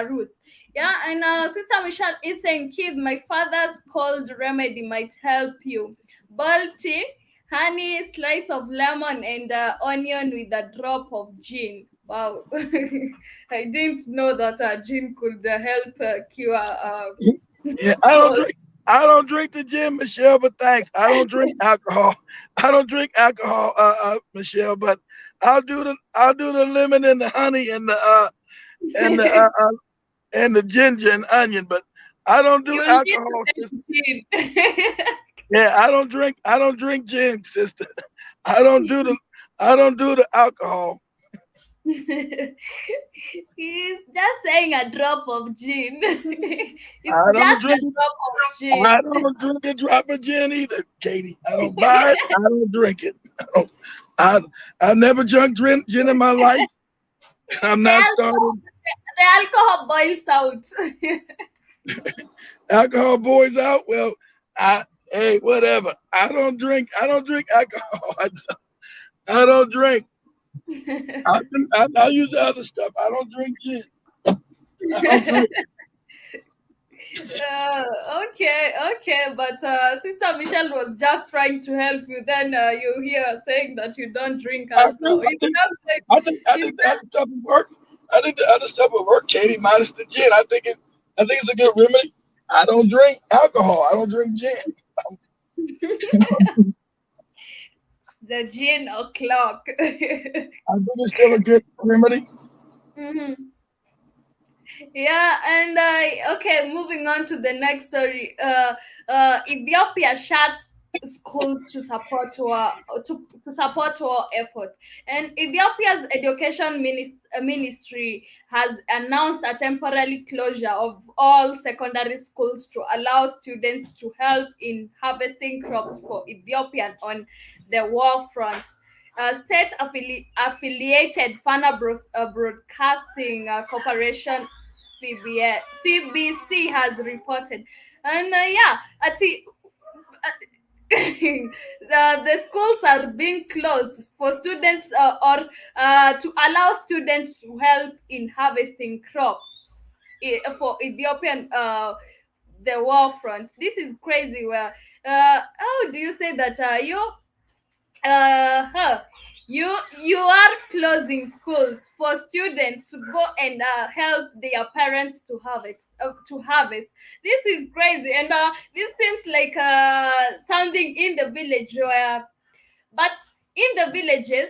Speaker 1: roots. Yeah, and Sister Michelle is saying, kid, my father's cold remedy might help you. Boiled tea, honey, slice of lemon, and onion with a drop of gin. Wow, I didn't know that gin could help cure
Speaker 2: Yeah, I don't
Speaker 1: cold.
Speaker 2: drink. I don't drink the gin, Michelle, but thanks. I don't drink alcohol. I don't drink alcohol, Michelle, but I'll do the lemon and the honey and the and the ginger and onion, but I don't do
Speaker 1: You need to
Speaker 2: alcohol, sister.
Speaker 1: take gin.
Speaker 2: Yeah, I don't drink gin, sister. I don't do the I don't do the alcohol.
Speaker 1: He's just saying a drop of gin. It's
Speaker 2: I don't
Speaker 1: just a
Speaker 2: drink
Speaker 1: drop of
Speaker 2: I
Speaker 1: gin.
Speaker 2: don't drink a drop of gin either, Katie. I don't buy it. I don't drink it. I don't, I I've never drunk gin in my life. I'm
Speaker 1: The
Speaker 2: not
Speaker 1: alcohol,
Speaker 2: starting.
Speaker 1: the alcohol boils out.
Speaker 2: Alcohol boys out. Well, I hey whatever. I don't drink alcohol. I don't drink. I use other stuff. I don't drink gin. I don't drink.
Speaker 1: Okay, okay, but Sister Michelle was just trying to help you. Then you hear saying that you don't drink
Speaker 2: I
Speaker 1: alcohol.
Speaker 2: think I
Speaker 1: It's
Speaker 2: think
Speaker 1: just like
Speaker 2: I think I
Speaker 1: it's
Speaker 2: think the other stuff will work. I think the other stuff will work, Katie, minus the gin. I think it's a good remedy. I don't drink alcohol. I don't drink gin.
Speaker 1: the gin o'clock.
Speaker 2: I think it's still a good remedy.
Speaker 1: Mhm. Yeah, and okay, moving on to the next story. Ethiopia shuts schools to support to support war effort, and Ethiopia's education ministry has announced a temporary closure of all secondary schools to allow students to help in harvesting crops for Ethiopian on the war front. State affiliated Fana Broadcasting Corporation CBC has reported. And yeah, the schools are being closed for students to allow students to help in harvesting crops for Ethiopian the war front. This is crazy. Well, how do you say that huh, you are closing schools for students to go and help their parents to harvest. This is crazy, and this seems like something in the village where, but in the villages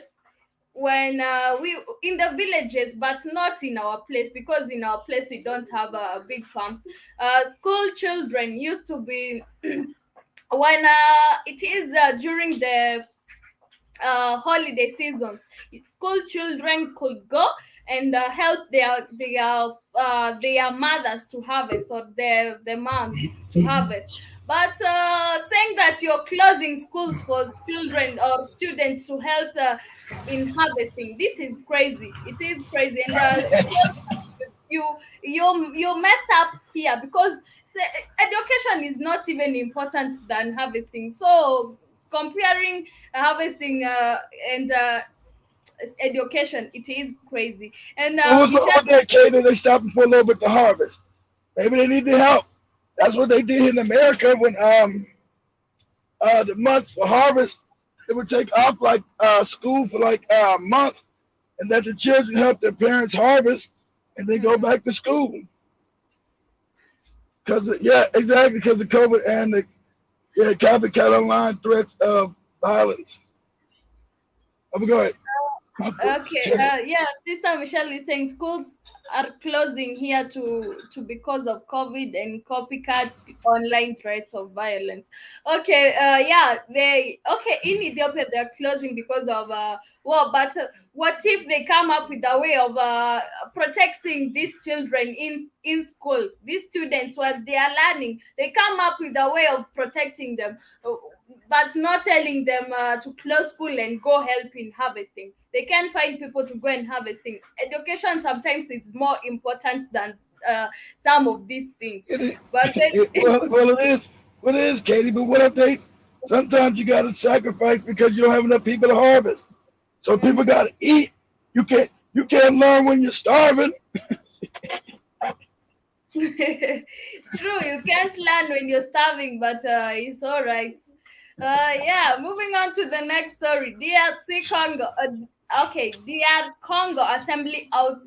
Speaker 1: when we in the villages, but not in our place, because in our place we don't have big farms. School children used to be when it is during the holiday seasons, school children could go and help their mothers to harvest, or their moms to harvest. But saying that you're closing schools for children or students to help in harvesting, this is crazy. It is crazy, and you you messed up here, because education is not even important than harvesting. So comparing harvesting and education, it is crazy. And
Speaker 2: What was wrong
Speaker 1: Michelle,
Speaker 2: with that, Katie? They stopped for a little bit to harvest. Maybe they need the help. That's what they did in America when the months for harvest, they would take off like school for like a month, and let the children help their parents harvest, and they go
Speaker 1: mhm.
Speaker 2: back to school. Because yeah, exactly, because of COVID and the copycat online threats of violence. Oh, go ahead. My voice is
Speaker 1: Okay,
Speaker 2: terrible.
Speaker 1: yeah, Sister Michelle is saying schools are closing here to because of COVID and copycat online threats of violence. Okay, yeah, they okay in Ethiopia they're closing because of war, but what if they come up with a way of protecting these children in school, these students while they are learning, they come up with a way of protecting them, but not telling them to close school and go help in harvesting. They can find people to go and harvesting. Education sometimes is more important than some of these things.
Speaker 2: It is,
Speaker 1: But then,
Speaker 2: well, it is. What it is, Katie. But what if they? Sometimes you got to sacrifice because you don't have enough people to harvest. So people
Speaker 1: Mhm.
Speaker 2: got to eat. You can't learn when you're starving.
Speaker 1: True, you can't learn when you're starving, but it's all right. Yeah, moving on to the next story. DRC Congo. Okay, DR Congo Assembly outs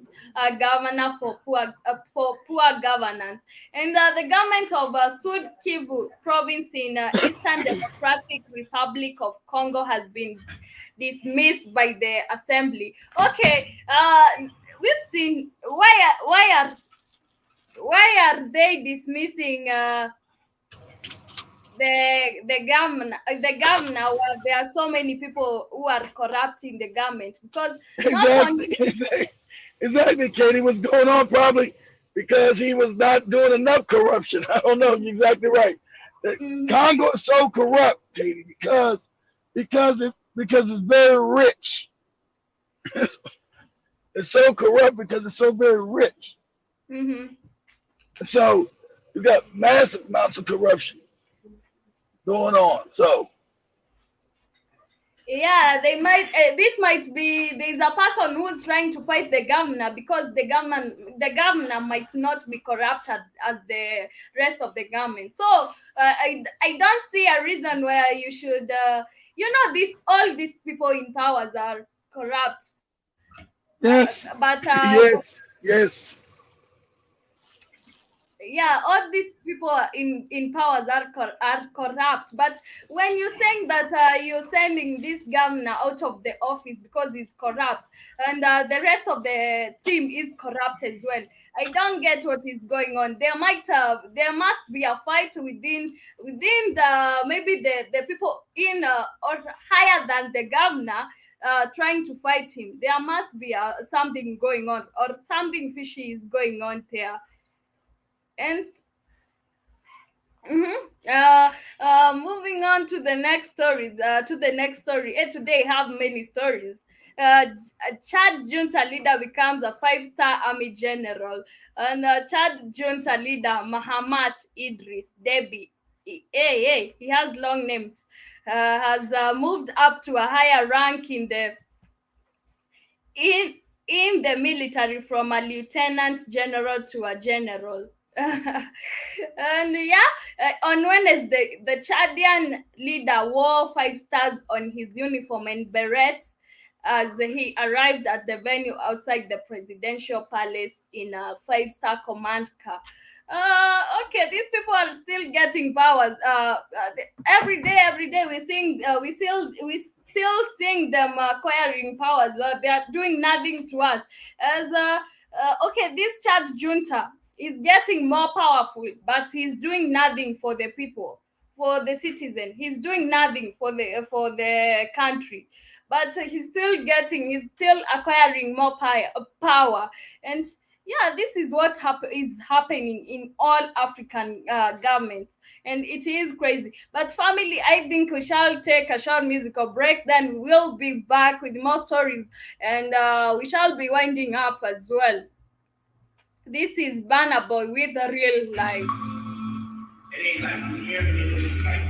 Speaker 1: governor for poor governance, and the government of Sud Kivu province in Eastern Democratic Republic of Congo has been dismissed by the assembly. Okay, we've seen why are they dismissing the governor where there are so many people who are corrupting the government, because not
Speaker 2: Exactly.
Speaker 1: only.
Speaker 2: Exactly, Katie. What's going on? Probably because he was not doing enough corruption. I don't know. You're exactly right. The
Speaker 1: Mhm.
Speaker 2: Congo is so corrupt, Katie, because it's very rich. It's so corrupt because it's so very rich.
Speaker 1: Mhm.
Speaker 2: So you got massive amounts of corruption going on. So
Speaker 1: Yeah, they might. This might be. There's a person who's trying to fight the governor because the governor might not be corrupt as the rest of the government. So I don't see a reason where you should. This all these people in powers are corrupt.
Speaker 2: yes,
Speaker 1: But
Speaker 2: yes, yes,
Speaker 1: yeah, all these people in powers are corrupt. But when you're saying that you're sending this governor out of the office because he's corrupt, and the rest of the team is corrupt as well, I don't get what is going on. There must be a fight within the maybe the people in or higher than the governor, trying to fight him. There must be something going on, or something fishy is going on there. And mm-hmm. Moving on to the next stories. Today I have many stories. Chad junta leader becomes a five-star army general, and Chad junta leader Mahamat Idris Deby, he has long names, has moved up to a higher rank in in the military, from a lieutenant general to a general. And yeah, on Wednesday, the Chadian leader wore five stars on his uniform and berets as he arrived at the venue outside the presidential palace in a five-star command car. Okay, these people are still getting powers. Every day we still seeing them acquiring powers. They are doing nothing to us. As Okay, this Chad junta is getting more powerful, but he's doing nothing for the people, for the citizen. He's doing nothing for the country, but he's still acquiring more power. And yeah, this is what is happening in all African governments, and it is crazy. But family, I think we shall take a short musical break, then we'll be back with more stories, and we shall be winding up as well. This is Banner Boy with the real life.
Speaker 3: It ain't like you hear it, it's like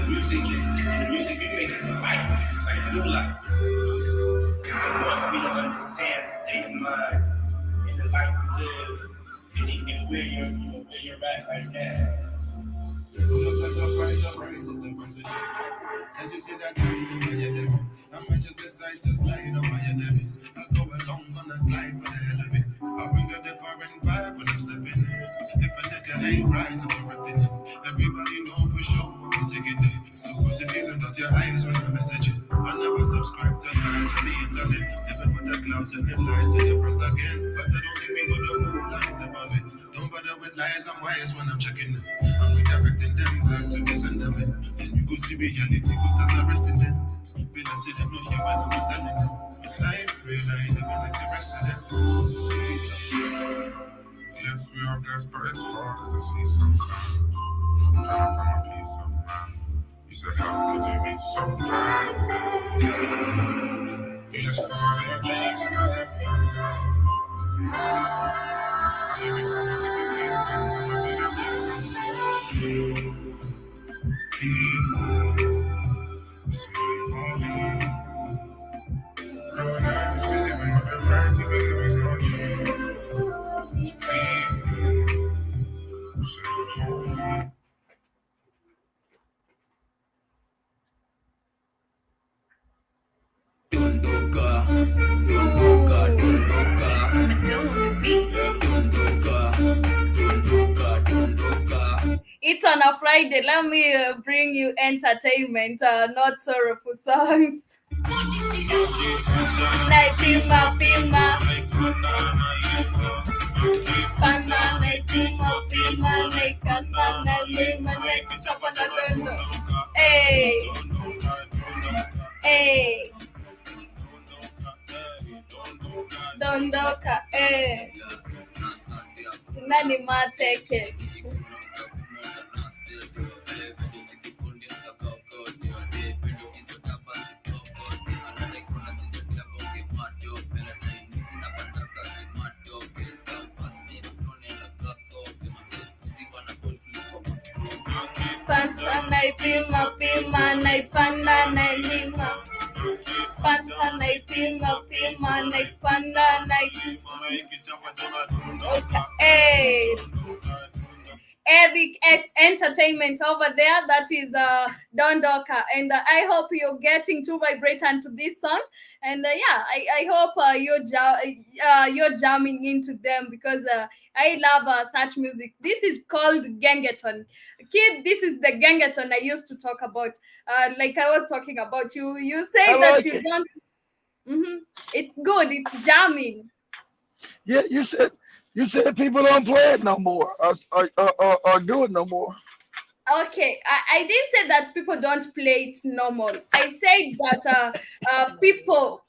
Speaker 3: music is the music you make is life. It's like your life. So what we don't understand the state of mind and the life you live and where you're at right now. Look at the price of rice is the president. Can't you see that green in your devil? I might just decide to slide on my enemies. I'll go along on the glide for the hell of it. I bring a different vibe when I'm stepping in. If a nigga ain't right, I'm correcting him. Everybody know for sure I'm taking it. So close your ears and dot your eyes when I message it. I never subscribe to lies on the internet. Never put the clout and the lies to the press again. But I don't think me with the fool like the bullet. Don't bother with lies and wires when I'm checking them. I'm redirecting them back to the sentiment. Then you go see reality, go start arresting them. Be like say them no human, I'm just telling them. But life, real life, living like the rest of them. Yes, we are blessed, but it's hard to see sometimes. Trying to find my peace of mind. You said, how could you be so bad? You just fall in your dreams and I left you alone. You be talking to me, and I think I'm so peace. So you won't leave. Growing up, you said living with the friends, you believe there's no change. Peace. So you won't leave.
Speaker 1: on a Friday, let me bring you entertainment, not sorrowful songs. Naipima pima, pana naipima pima, naikata nailima, naikichapa na dondo. Hey, hey, dondoka, hey. Nani mateke. Panta naipima pima, naipanda nailima. Panta naipima pima, naipanda nailima. Okay. Epic entertainment over there. That is Dondoka, and I hope you're getting to vibrate to these songs. And yeah, I hope you're jamming into them because I love such music. This is called gengeton. Kid, this is the gengeton I used to talk about. Like I was talking about you. You say
Speaker 2: I
Speaker 1: that
Speaker 2: like
Speaker 1: you
Speaker 2: it.
Speaker 1: don't. It's good. It's jamming.
Speaker 2: Yeah, you said people don't play it no more, or do it no more.
Speaker 1: Okay, I didn't say that people don't play it normal. I said that people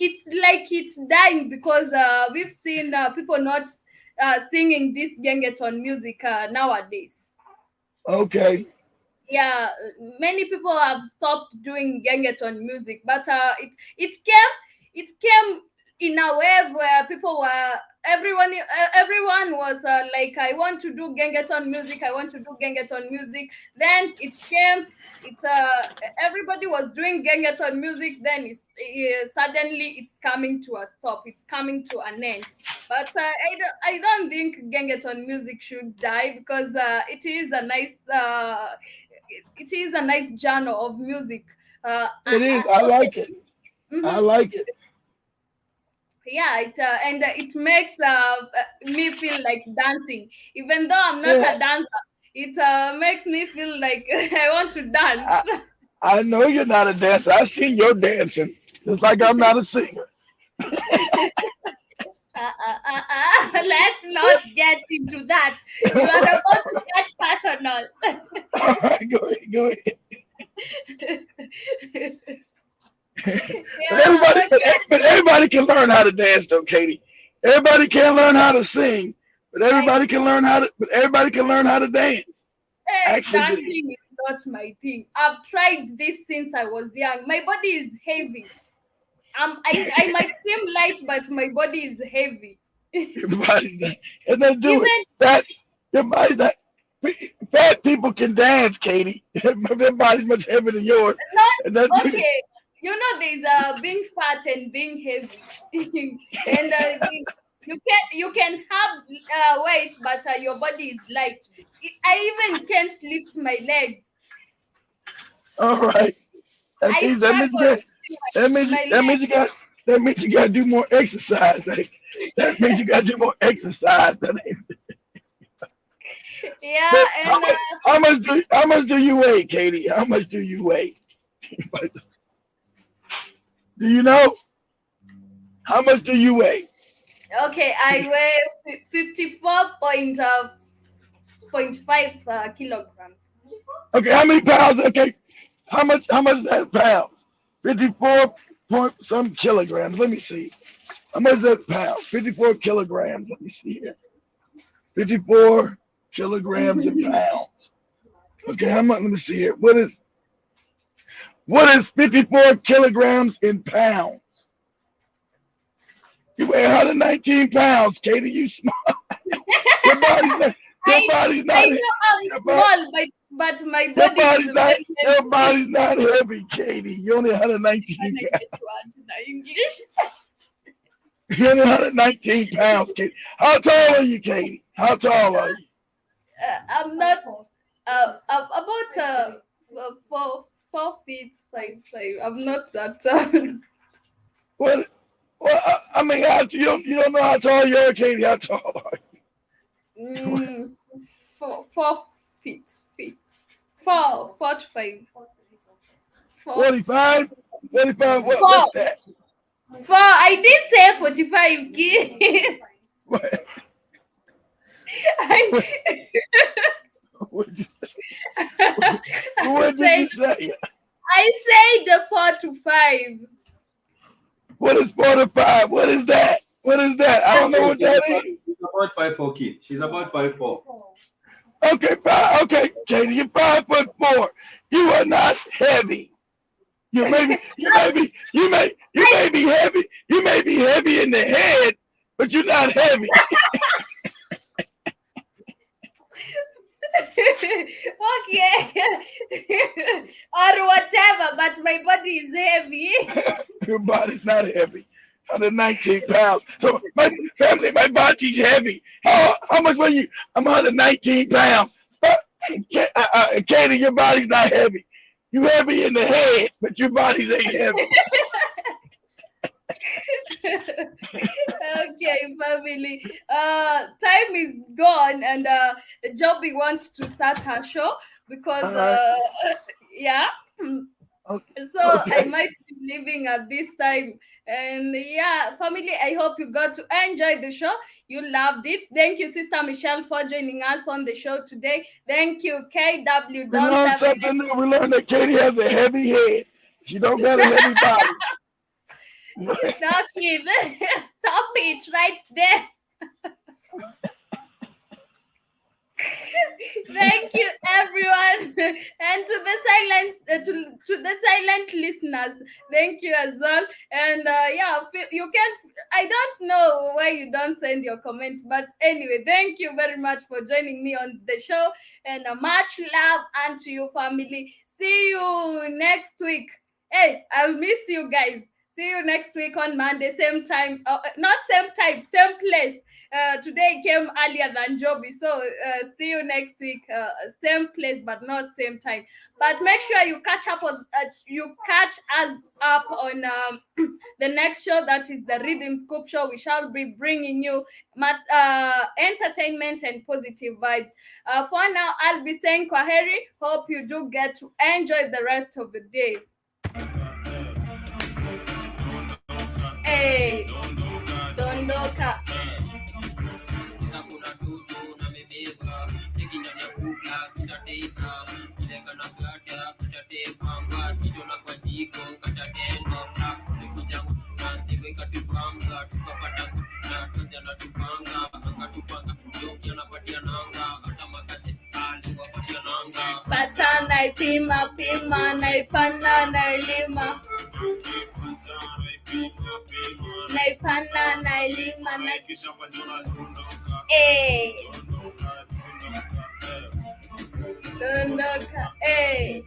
Speaker 1: it's dying because we've seen people not singing this gengeton music nowadays.
Speaker 2: Okay.
Speaker 1: Yeah, many people have stopped doing gengeton music, but it came in a wave where people were everyone was like, I want to do gengeton music, I want to do gengeton music. Then it came, it's everybody was doing gengeton music. Then suddenly it's coming to a stop, it's coming to an end. But I don't think gengeton music should die because it is a nice genre of music.
Speaker 2: It is. I
Speaker 1: Okay.
Speaker 2: like it. I
Speaker 1: Mm-hmm.
Speaker 2: like it.
Speaker 1: Yeah, it makes me feel like dancing, even though I'm not
Speaker 2: Yeah.
Speaker 1: a dancer. It makes me feel like I want to dance.
Speaker 2: I, I know you're not a dancer. I seen your dancing. Just like I'm not a singer.
Speaker 1: Let's not get into that. You are about to get personal.
Speaker 2: All right, go ahead, go ahead. But
Speaker 1: Yeah, okay.
Speaker 2: but everybody can learn how to dance, though, Katie. Everybody can learn how to sing,
Speaker 1: I
Speaker 2: but everybody can learn how to dance. Actually, do.
Speaker 1: dancing is not my thing. I've tried this since I was young. My body is heavy. I might seem light, but my body is heavy.
Speaker 2: Your body's not, and then do it.
Speaker 1: Even
Speaker 2: That your body's not. Fat people can dance, Katie. Their body's much heavier than yours, and that's
Speaker 1: not okay. There's being fat and being heavy, and you can have weight, but your body is light. I even can't lift my legs.
Speaker 2: all right. That
Speaker 1: I
Speaker 2: means
Speaker 1: struggle lifting my
Speaker 2: that
Speaker 1: legs.
Speaker 2: means you got to do more exercise. Like, that means you got to do more exercise.
Speaker 1: Yeah,
Speaker 2: But
Speaker 1: and
Speaker 2: how much do you weigh, Katie? How much do you weigh? Do you know how much do you weigh?
Speaker 1: okay, I weigh 54.5 kilograms.
Speaker 2: Okay, how many pounds? Okay, how much is that pounds? 54 point some kilograms. Let me see. How much is that pounds? 54 kilograms. Let me see here. 54 kilograms in pounds. Okay, how much? Let me see here. What is 54 kilograms in pounds? You weigh 119 pounds, Katie. You small. Your body's not. Your
Speaker 1: I
Speaker 2: body's
Speaker 1: I
Speaker 2: not.
Speaker 1: know I'm
Speaker 2: Your, bo-
Speaker 1: small, but my body is very
Speaker 2: your
Speaker 1: heavy.
Speaker 2: body's not heavy, Katie. You only 119
Speaker 1: Can I
Speaker 2: pounds.
Speaker 1: get to answer English?
Speaker 2: You only 119 pounds, Katie. How tall are you, Katie? How tall are you?
Speaker 1: I'm not about 4 feet 5'5". I'm not that tall.
Speaker 2: What? Well, I mean, you don't know how tall you are, Katie. How tall are you?
Speaker 1: mm, 4 feet. feet. 4 to 5. 4.
Speaker 2: 45? 45,
Speaker 1: Four.
Speaker 2: what's that?
Speaker 1: 4. I did say 45, kid.
Speaker 2: What,
Speaker 1: I,
Speaker 2: what, what, did you say?
Speaker 1: I
Speaker 2: What did
Speaker 1: said
Speaker 2: you say?
Speaker 1: I say the 4 to 5.
Speaker 2: What is 45? What is that? What is that? I don't know
Speaker 4: Oh,
Speaker 2: what that is.
Speaker 4: she's about 5'4" kid. She's about 5'4".
Speaker 2: Okay, fine. Okay, Katie, you're 5'4". You are not heavy. You may be heavy. You may be heavy in the head, but you're not heavy.
Speaker 1: Okay. Or whatever, but my body is heavy.
Speaker 2: Your body's not heavy. 119 pounds. So my family, my body's heavy. How much were you? I'm 119 pounds. Katie, your body's not heavy. You heavy in the head, but your body's ain't heavy.
Speaker 1: Okay, family. Time is gone, and Joby wants to start her show because
Speaker 2: All
Speaker 1: yeah.
Speaker 2: right.
Speaker 1: So I
Speaker 2: Okay.
Speaker 1: might be leaving at this time. And yeah, family, I hope you got to enjoy the show. You loved it. Thank you, Sister Michelle, for joining us on the show today. Thank you, KW.
Speaker 2: We
Speaker 1: Don't
Speaker 2: learned
Speaker 1: have
Speaker 2: something new. We learned that Katie has a heavy head. She don't got a heavy body.
Speaker 1: no kid. Stop it right there. Thank you, everyone, and to the silent listeners. Thank you as well. And yeah, you can. I don't know why you don't send your comments, but anyway, thank you very much for joining me on the show, and much love and to your family. See you next week. Hey, I'll miss you guys. See you next week on Monday, same time. Not same time, same place. Today came earlier than Joby, so see you next week. Same place, but not same time. But make sure you catch us up on the next show. That is the Rhythm Scoop Show. We shall be bringing you entertainment and positive vibes. For now, I'll be saying kwaheri. Hope you do get to enjoy the rest of the day. Hey, dondoka.
Speaker 3: Sikiza kuna dudu na mebeba teki ndani ya kukla sitatesa kilenga na gada katatepanga sijona kwa jiko katatenga nikujangu na stiwe katupanga tukapata na tuja na tupanga akatupanga yoki anapatia nanga hata makase aliwapatia nanga
Speaker 1: Pata naipima naipanda nailima naipanda nailima eh dondoka eh